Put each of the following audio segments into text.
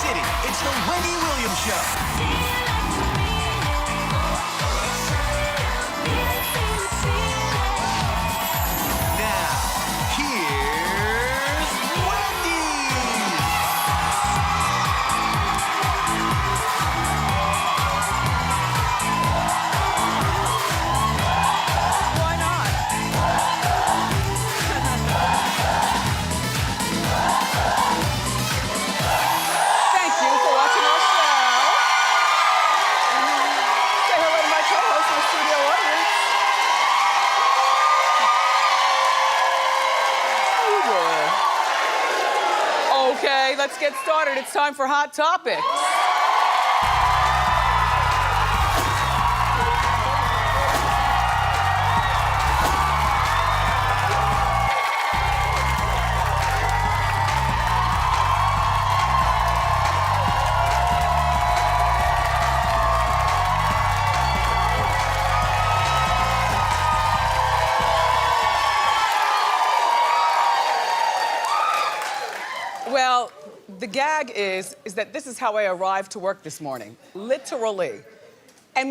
City. It's the Wendy Williams Show. Let's get started. It's time for Hot Topics. Well, the gag is that this is how I arrived to work this morning, literally. And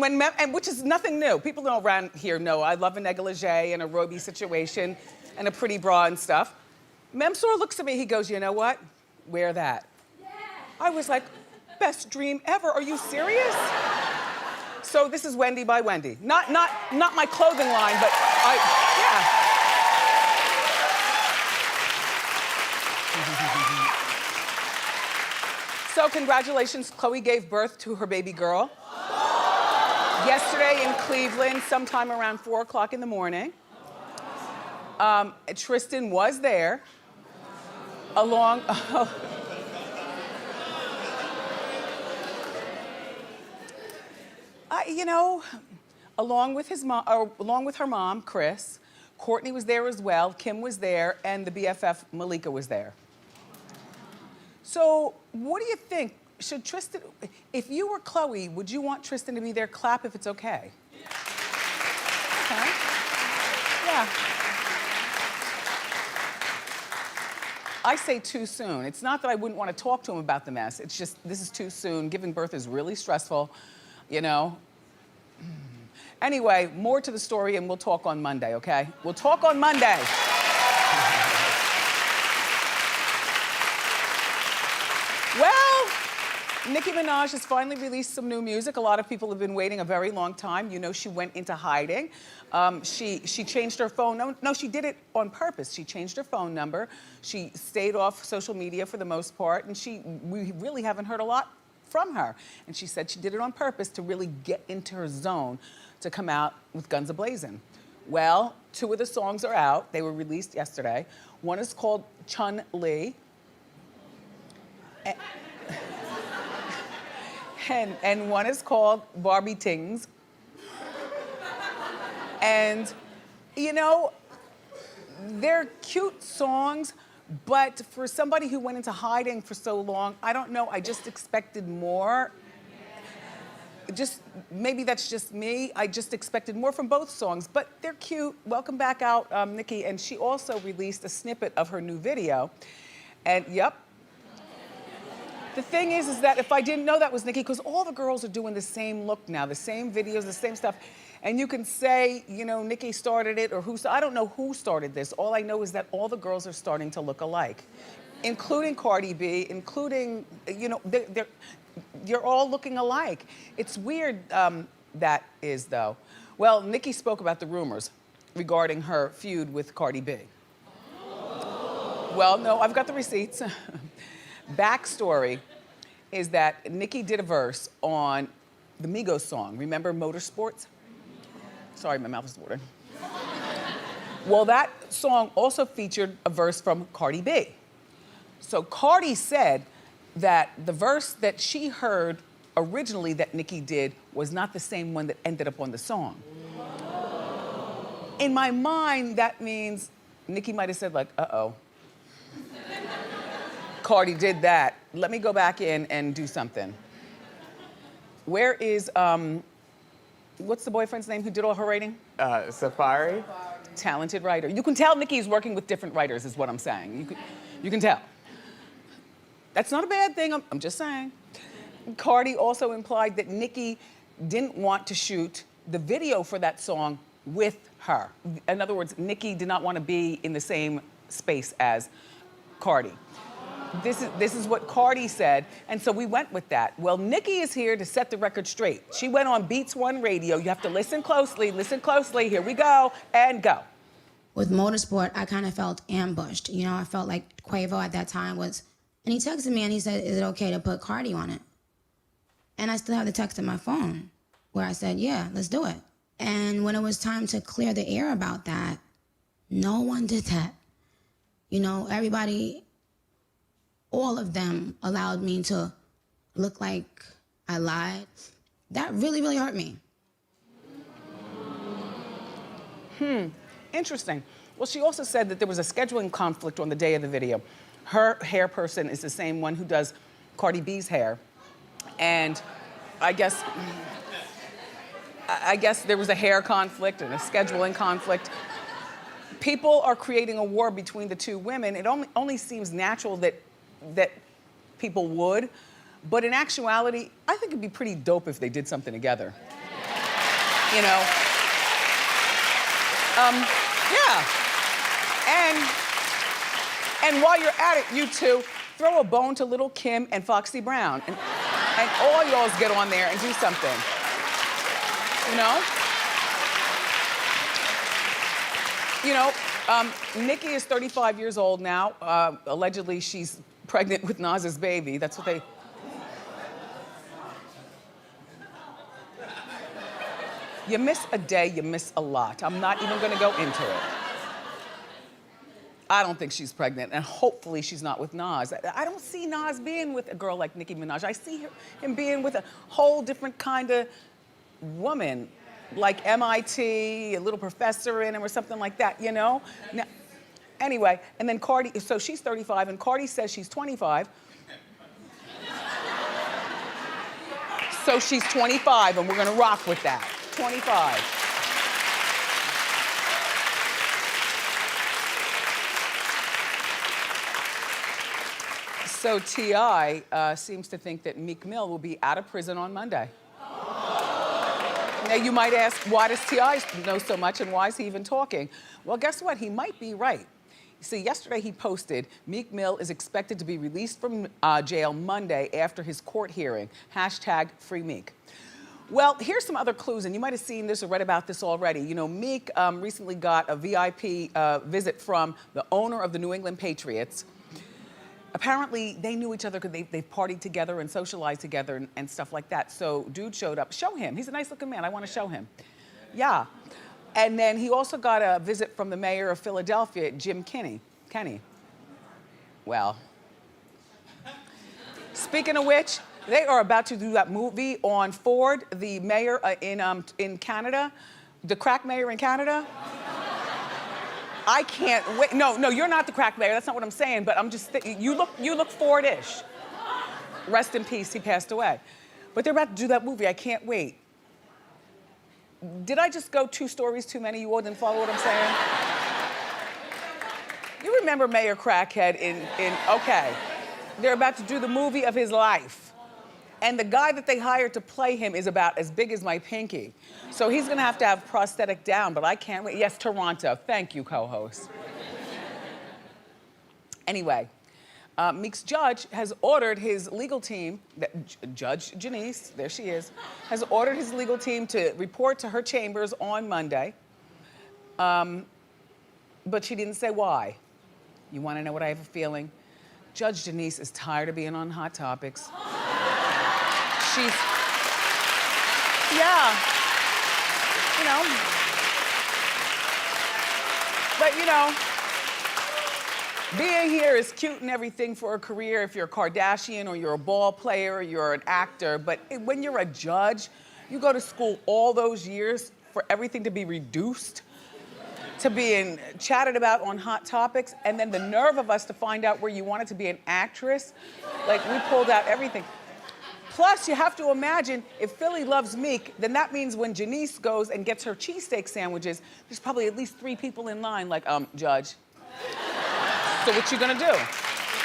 which is nothing new. People around here know I love a negligee and a roby situation and a pretty bra and stuff. Memsor looks at me, he goes, you know what? Wear that. Yeah. I was like, best dream ever, are you serious? So this is Wendy by Wendy. Not my clothing line, but yeah. So congratulations, Khloé gave birth to her baby girl. Yesterday in Cleveland, sometime around 4 o'clock in the morning. Tristan was there, along, you know, along with his mom, or along with her mom, Chris. Courtney was there as well, Kim was there, and the BFF, Malika, was there. So, what do you think? Should Tristan, if you were Khloé, would you want Tristan to be there? Clap if it's okay. Okay? Yeah. I say too soon. It's not that I wouldn't want to talk to him about the mess. It's just, this is too soon. Giving birth is really stressful, you know? Anyway, more to the story and we'll talk on Monday, okay? We'll talk on Monday. Well, Nicki Minaj has finally released some new music. A lot of people have been waiting a very long time. You know, she went into hiding. She changed her phone. No, she did it on purpose. She changed her phone number. She stayed off social media for the most part, and we really haven't heard a lot from her. And she said she did it on purpose to really get into her zone to come out with guns a-blazing. Well, 2 of the songs are out. They were released yesterday. One is called Chun Li. And one is called Barbie Tings. And, you know, they're cute songs, but for somebody who went into hiding for so long, I don't know, I just expected more. Maybe that's just me. I just expected more from both songs, but they're cute. Welcome back out, Nicki. And she also released a snippet of her new video. And, yep. The thing is that if I didn't know that was Nicki, because all the girls are doing the same look now, the same videos, the same stuff. And you can say, you know, Nicki started it or I don't know who started this. All I know is that all the girls are starting to look alike, including Cardi B, including, you know, you're all looking alike. It's weird, that is though. Well, Nicki spoke about the rumors regarding her feud with Cardi B. Well, no, I've got the receipts. Backstory is that Nicki did a verse on the Migos song. Remember Motorsports? Sorry, my mouth is watering. Well, that song also featured a verse from Cardi B. So Cardi said that the verse that she heard originally that Nicki did was not the same one that ended up on the song. In my mind, that means Nicki might have said like, uh-oh. Cardi did that. Let me go back in and do something. Where is, what's the boyfriend's name who did all her writing? Safari. Talented writer. You can tell Nicki's working with different writers is what I'm saying. You can tell. That's not a bad thing, I'm just saying. Cardi also implied that Nicki didn't want to shoot the video for that song with her. In other words, Nicki did not want to be in the same space as Cardi. This is what Cardi said, and so we went with that. Well, Nicki is here to set the record straight. She went on Beats One Radio. You have to listen closely, here we go, and go. With Motorsport, I kind of felt ambushed. You know, I felt like Quavo at that time was, and he texted me and he said, is it okay to put Cardi on it? And I still have the text on my phone where I said, yeah, let's do it. And when it was time to clear the air about that, no one did that. You know, everybody, all of them allowed me to look like I lied. That really, really hurt me. Interesting. Well, she also said that there was a scheduling conflict on the day of the video. Her hair person is the same one who does Cardi B's hair. And I guess there was a hair conflict and a scheduling conflict. People are creating a war between the two women. It only seems natural that people would, but in actuality, I think it'd be pretty dope if they did something together. You know? Yeah. And while you're at it, you two, throw a bone to Little Kim and Foxy Brown. And all y'all get on there and do something. You know? You know, Nicki is 35 years old now. Allegedly, she's pregnant with Nas's baby. That's what they... You miss a day, you miss a lot. I'm not even gonna go into it. I don't think she's pregnant, and hopefully she's not with Nas. I don't see Nas being with a girl like Nicki Minaj. I see him being with a whole different kind of woman, like MIT, a little professor in him or something like that, you know? Now, anyway, and then Cardi, so she's 35, and Cardi says she's 25. So she's 25, and we're gonna rock with that. 25. So T.I. seems to think that Meek Mill will be out of prison on Monday. Now you might ask, why does T.I. know so much and why is he even talking? Well, guess what? He might be right. See, yesterday he posted, Meek Mill is expected to be released from jail Monday after his court hearing. #FreeMeek. Well, here's some other clues, and you might have seen this or read about this already. You know, Meek recently got a VIP visit from the owner of the New England Patriots. Apparently, they knew each other because they partied together and socialized together and stuff like that. So dude showed up. Show him. He's a nice looking man. I want to show him. Yeah. And then he also got a visit from the mayor of Philadelphia, Jim Kenney. Well, speaking of which, they are about to do that movie on Ford, the mayor in Canada, the crack mayor in Canada. I can't wait. No, you're not the crack mayor. That's not what I'm saying. But I'm just you look Ford-ish. Rest in peace. He passed away. But they're about to do that movie. I can't wait. Did I just go 2 stories too many? You all didn't follow what I'm saying? You remember Mayor Crackhead in okay. They're about to do the movie of his life. And the guy that they hired to play him is about as big as my pinky. So he's gonna have to have prosthetic down, but I can't wait. Yes, Toronto. Thank you, co-host. Anyway, Meek's judge has ordered his legal team, Judge Janice, there she is, has ordered his legal team to report to her chambers on Monday. But she didn't say why. You wanna know what I have a feeling? Judge Janice is tired of being on Hot Topics. Yeah, you know. But you know, being here is cute and everything for a career if you're a Kardashian or you're a ball player or you're an actor, but when you're a judge, you go to school all those years for everything to be reduced to being chatted about on Hot Topics, and then the nerve of us to find out where you wanted to be an actress, like we pulled out everything. Plus, you have to imagine, if Philly loves Meek, then that means when Janice goes and gets her cheesesteak sandwiches, there's probably at least 3 people in line like, Judge. So what you gonna do?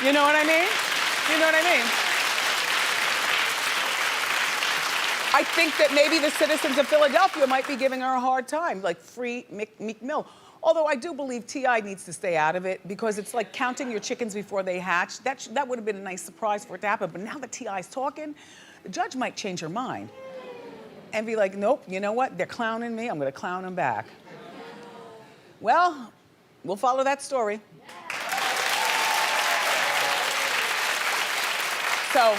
You know what I mean? You know what I mean? I think that maybe the citizens of Philadelphia might be giving her a hard time, like free Meek Mill. Although I do believe T.I. needs to stay out of it because it's like counting your chickens before they hatch. That would have been a nice surprise for it to happen. But now that T.I.'s talking, the judge might change her mind and be like, nope, you know what? They're clowning me. I'm going to clown them back. Well, we'll follow that story. So,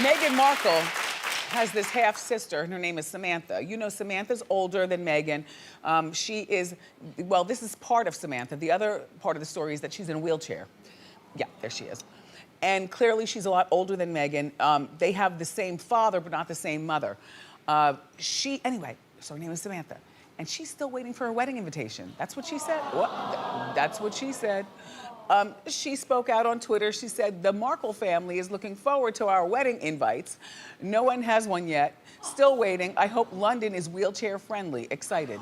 Meghan Markle has this half-sister, and her name is Samantha. You know Samantha's older than Meghan. She is, well, this is part of Samantha. The other part of the story is that she's in a wheelchair. Yeah, there she is. And clearly she's a lot older than Meghan. They have the same father, but not the same mother. Anyway, so her name is Samantha. And she's still waiting for her wedding invitation. That's what she said. What? That's what she said. She spoke out on Twitter. She said, the Markle family is looking forward to our wedding invites. No one has one yet. Still waiting. I hope London is wheelchair friendly. Excited.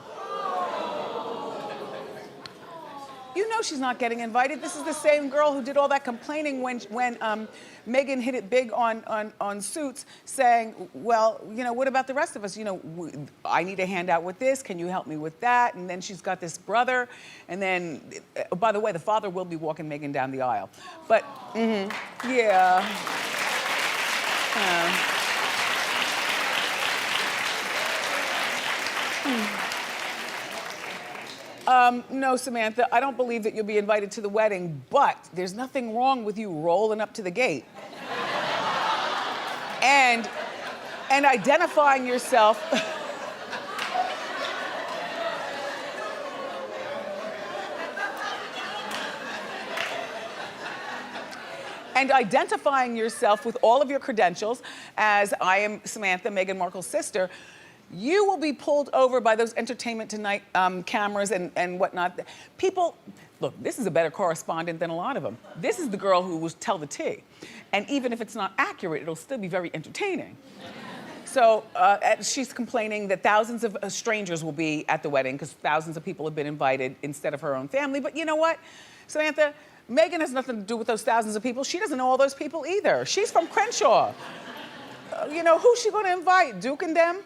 You know she's not getting invited. This is the same girl who did all that complaining when Meghan hit it big on Suits, saying, well, you know, what about the rest of us? You know, I need a handout with this. Can you help me with that? And then she's got this brother. And then, by the way, the father will be walking Meghan down the aisle. But, yeah. No, Samantha, I don't believe that you'll be invited to the wedding, but there's nothing wrong with you rolling up to the gate and identifying yourself with all of your credentials as I am Samantha, Meghan Markle's sister. You will be pulled over by those Entertainment Tonight cameras and whatnot. People, look, this is a better correspondent than a lot of them. This is the girl who will tell the tea. And even if it's not accurate, it'll still be very entertaining. So she's complaining that thousands of strangers will be at the wedding because thousands of people have been invited instead of her own family. But you know what, Samantha? Meghan has nothing to do with those thousands of people. She doesn't know all those people either. She's from Crenshaw. You know, who's she gonna invite? Duke and them?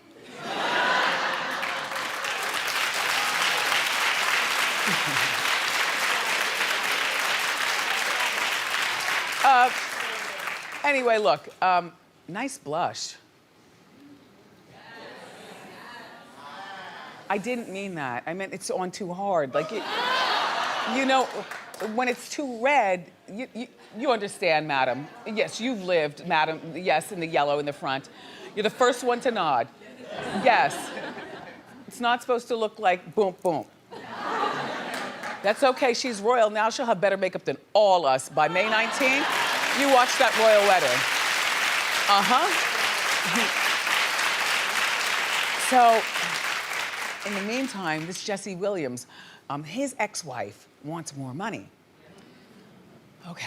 Anyway, look, nice blush. I didn't mean that. I meant it's on too hard. Like, you know, when it's too red, you understand, madam. Yes, you've lived, madam. Yes, in the yellow in the front. You're the first one to nod. Yes. It's not supposed to look like boom, boom. That's okay, she's royal. Now she'll have better makeup than all us. By May 19th, you watch that royal wedding. So, in the meantime, this Jesse Williams, his ex-wife wants more money. Okay.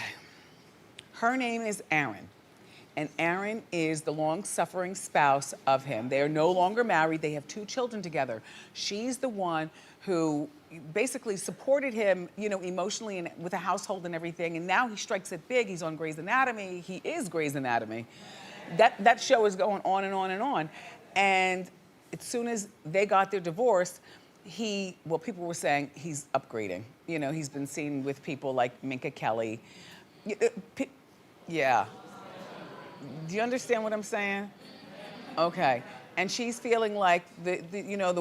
Her name is Aaron. And Aaron is the long-suffering spouse of him. They are no longer married. They have 2 children together. She's the one who basically supported him, you know, emotionally and with a household and everything. And now he strikes it big. He's on Grey's Anatomy. He is Grey's Anatomy. That show is going on and on and on. And as soon as they got their divorce, well, people were saying he's upgrading. You know, he's been seen with people like Minka Kelly. Yeah. Do you understand what I'm saying? Okay. And she's feeling like the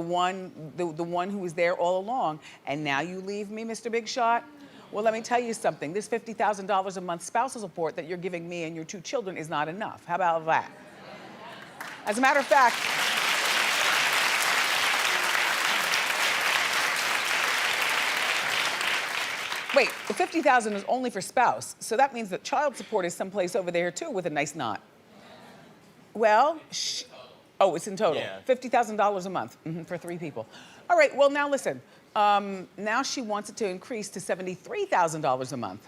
one who was there all along. And now you leave me, Mr. Big Shot? Well, let me tell you something. This $50,000 a month spousal support that you're giving me and your 2 children is not enough. How about that? As a matter of fact, wait, the $50,000 is only for spouse. So that means that child support is someplace over there too with a nice knot. Well, oh, it's in total. Yeah. $50,000 a month for 3 people. All right, well, now listen. Now she wants it to increase to $73,000 a month.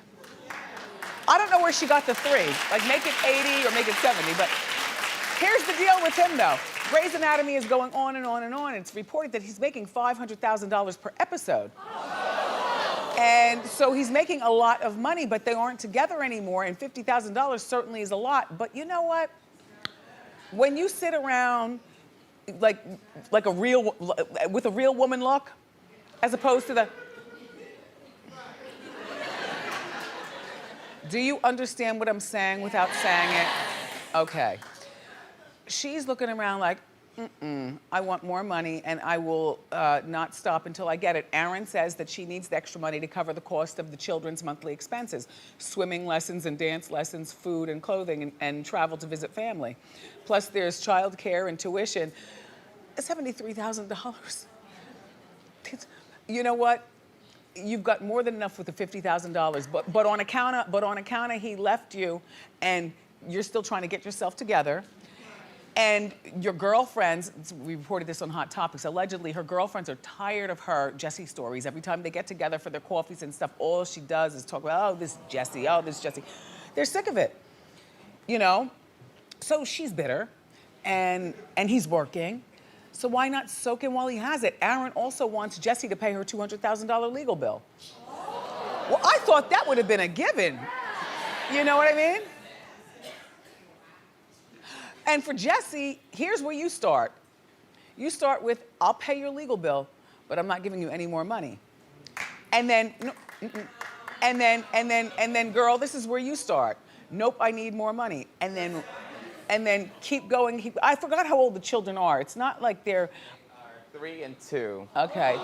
I don't know where she got the 3. Like, make it 80 or make it 70, but here's the deal with him, though. Grey's Anatomy is going on and on and on. It's reported that he's making $500,000 per episode. And so he's making a lot of money, but they aren't together anymore, and $50,000 certainly is a lot. But you know what? When you sit around like a real, with a real woman look, as opposed to the... Do you understand what I'm saying without saying it? Okay. She's looking around like, I want more money and I will not stop until I get it. Aaron says that she needs the extra money to cover the cost of the children's monthly expenses. Swimming lessons and dance lessons, food and clothing, and travel to visit family. Plus there's childcare and tuition. $73,000. You know what? You've got more than enough with the $50,000, but on account of he left you and you're still trying to get yourself together. And your girlfriends, we reported this on Hot Topics, allegedly her girlfriends are tired of her Jessie stories. Every time they get together for their coffees and stuff, all she does is talk about, oh, this Jessie, oh, this Jessie. They're sick of it, you know? So she's bitter, and he's working. So why not soak in while he has it? Aaron also wants Jessie to pay her $200,000 legal bill. Well, I thought that would have been a given. You know what I mean? And for Jessie, here's where you start. You start with, I'll pay your legal bill, but I'm not giving you any more money. And then, and then, girl, this is where you start. Nope, I need more money. And then keep going. I forgot how old the children are. It's not like they're... 3 and 2. Okay.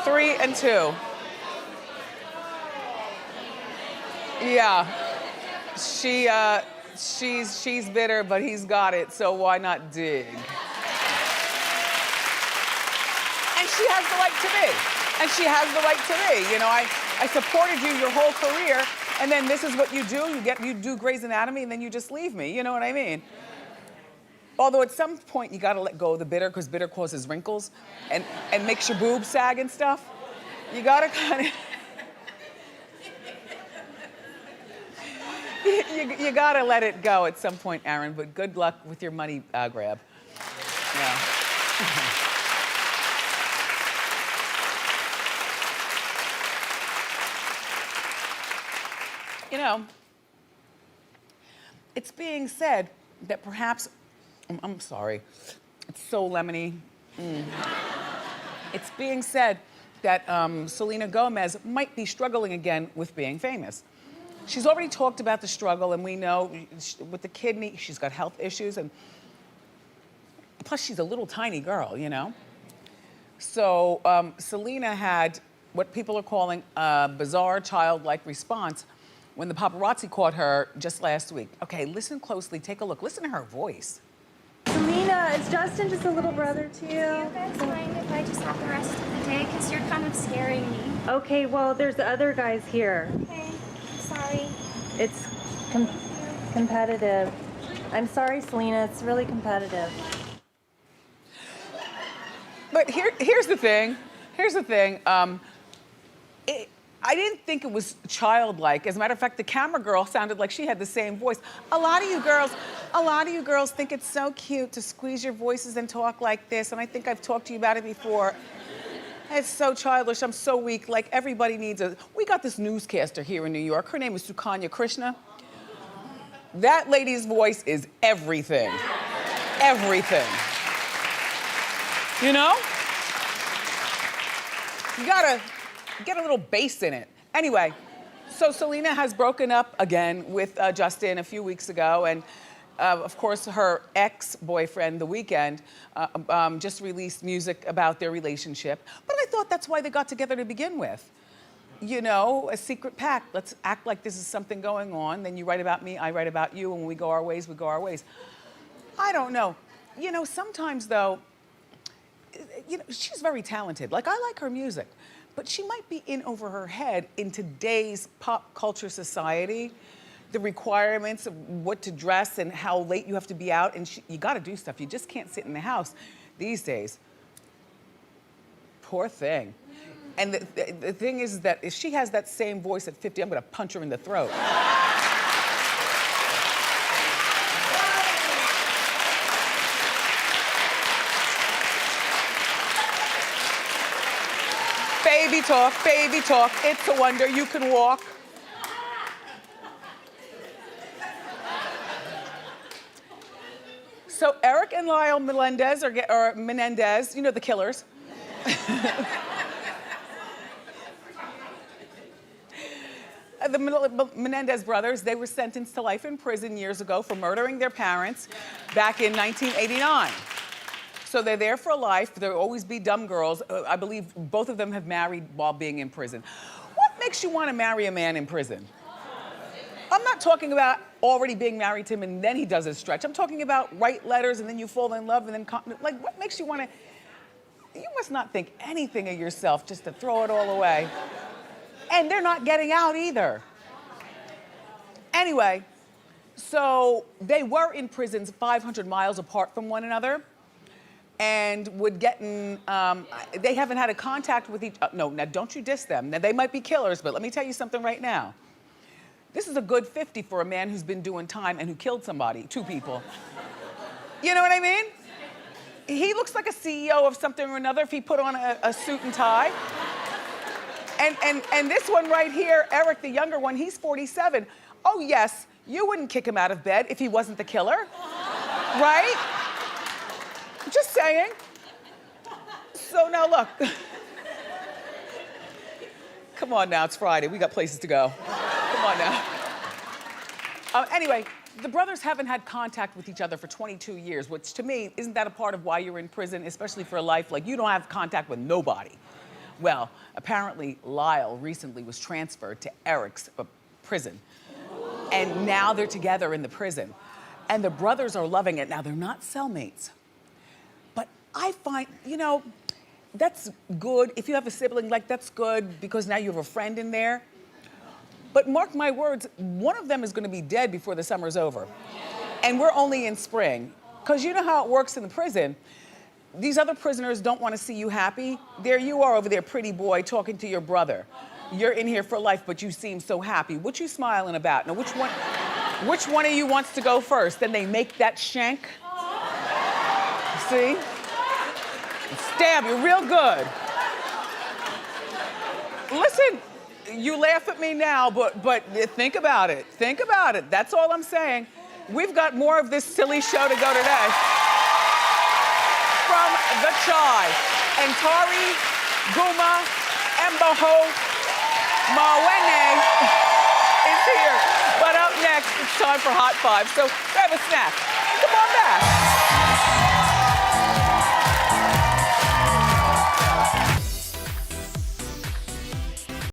Three and 2. Yeah. She's bitter, but he's got it, so why not dig? And she has the right to be. And she has the right to be. You know, I supported you your whole career, and then this is what you do. You do Grey's Anatomy, and then you just leave me. You know what I mean? Although at some point you gotta let go of the bitter, because bitter causes wrinkles and makes your boobs sag and stuff. You gotta kind of... you gotta let it go at some point, Aaron, but good luck with your money grab. Yeah. You know, it's being said that perhaps, I'm sorry, it's so lemony. It's being said that Selena Gomez might be struggling again with being famous. She's already talked about the struggle, and we know with the kidney, she's got health issues, and plus she's a little tiny girl, you know? So Selena had what people are calling a bizarre childlike response when the paparazzi caught her just last week. Okay, listen closely, take a look. Listen to her voice. Selena, is Justin just a little brother to you? Do you guys mind if I just have the rest of the day? Because you're kind of scaring me. Okay, well, there's other guys here. Okay, I'm sorry. It's competitive. I'm sorry, Selena, it's really competitive. But here's the thing. Here's the thing. I didn't think it was childlike. As a matter of fact, the camera girl sounded like she had the same voice. A lot of you girls think it's so cute to squeeze your voices and talk like this, and I think I've talked to you about it before. It's so childish, I'm so weak. Like, everybody needs we got this newscaster here in New York. Her name is Sukanya Krishna. That lady's voice is everything. Everything. You know? You gotta get a little bass in it. Anyway, so Selena has broken up again with Justin a few weeks ago, and of course her ex-boyfriend, The Weeknd, just released music about their relationship. But I thought that's why they got together to begin with. You know, a secret pact. Let's act like this is something going on. Then you write about me, I write about you, and when we go our ways, we go our ways. I don't know. You know, sometimes though, you know, she's very talented. Like, I like her music. But she might be in over her head in today's pop culture society, the requirements of what to dress and how late you have to be out, and you gotta do stuff. You just can't sit in the house these days. Poor thing. And the thing is that if she has that same voice at 50, I'm gonna punch her in the throat. baby talk. It's a wonder you can walk. So Eric and Lyle Melendez, or Menendez, you know, the killers. The Menendez brothers, they were sentenced to life in prison years ago for murdering their parents back in 1989. So they're there for life. There'll always be dumb girls. I believe both of them have married while being in prison. What makes you want to marry a man in prison? I'm not talking about already being married to him and then he does his stretch. I'm talking about write letters and then you fall in love and then, like, what makes you want to? You must not think anything of yourself just to throw it all away. And they're not getting out either. Anyway, so they were in prisons 500 miles apart from one another and would get in, they haven't had a contact with each other. No, now don't you diss them. Now they might be killers, but let me tell you something right now. This is a good 50 for a man who's been doing time and who killed somebody, 2 people. You know what I mean? He looks like a CEO of something or another if he put on a suit and tie. And this one right here, Eric, the younger one, he's 47. Oh yes, you wouldn't kick him out of bed if he wasn't the killer, right? Just saying. So now look. Come on now, it's Friday. We got places to go. Come on now. Anyway, the brothers haven't had contact with each other for 22 years, which to me, isn't that a part of why you're in prison, especially for a life? Like, you don't have contact with nobody. Well, apparently Lyle recently was transferred to Eric's prison. And now they're together in the prison. And the brothers are loving it. Now, they're not cellmates. But I find, you know, that's good. If you have a sibling, like, that's good because now you have a friend in there. But mark my words, one of them is gonna be dead before the summer's over. And we're only in spring. Because you know how it works in the prison. These other prisoners don't want to see you happy. There you are over there, pretty boy, talking to your brother. You're in here for life, but you seem so happy. What you smiling about? Now, which one of you wants to go first? Then they make that shank. See? Stab you real good. Listen, you laugh at me now, but think about it. Think about it. That's all I'm saying. We've got more of this silly show to go today. From The Chai, and Tari Guma Mboho Mawene is here. But up next, it's time for Hot 5. So grab a snack. Come on back.